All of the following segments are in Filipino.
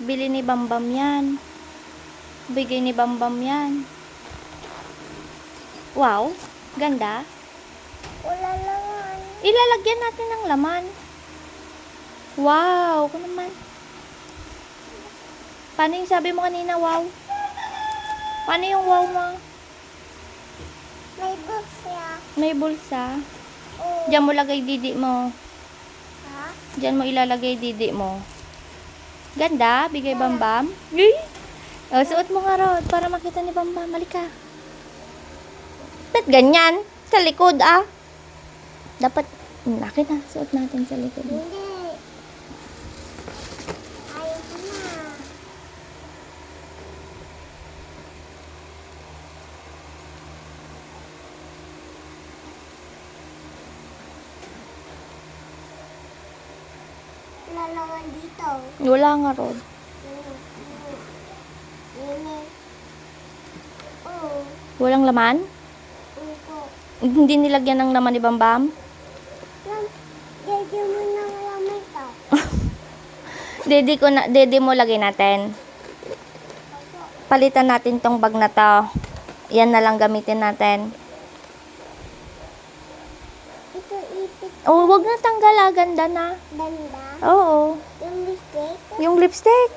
Bili ni Bambam yan. Bigay ni Bambam yan. Wow, ganda. Wala laman. Ilalagyan natin ng laman. Wow, ko naman. Paano yung sabi mo kanina, wow? Paano yung wow mo? May bulsa. May bulsa. Oh. Diyan mo lagay didi mo. Ha? Diyan mo ilalagay didi mo. Ganda, bigay Bambam. Oh, suot mo nga Rod para makita ni Bambam. Halika. Ba't ganyan? Sa likod ah. Dapat, akin na. Suot natin sa likod. Hindi. Ayaw ko na. Wala laman dito. Wala nga Rod. Init. Oh. Walang laman? Upo. Hindi nilagyan ng laman ni Bambam? Dede mo na laman to. Dede mo lagay natin. Palitan natin tong bag na to. Yan na lang gamitin natin. Ito ipit. Oh, wag na tanggal ah. Ganda na. Ganda. Oo. Yung lipstick. Yung lipstick.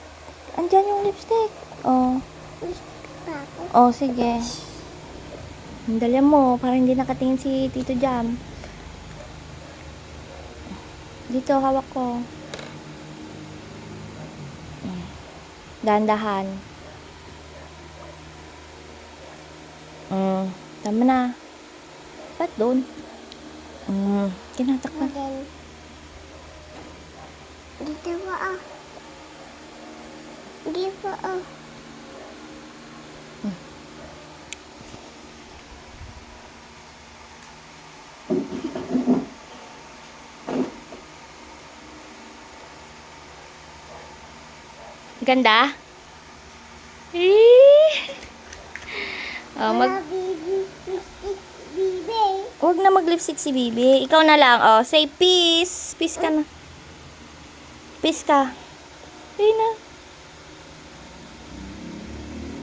Andyan yung lipstick. Oh. Lipstick pa ako. Oh, sige. Dalian mo. Para hindi nakatingin si Tito Jam. Dito, hawak ko. Dahan-dahan. Tama na. Ba't doon? Kinatakpan. Model. Dito pa ah. Dito pa ah. Ganda? Oh, Baby, lipstick, baby. Huwag na mag-lipstick si Bibi. Ikaw na lang. Oh, say peace. Peace ka na. Peace ka. Ayun na.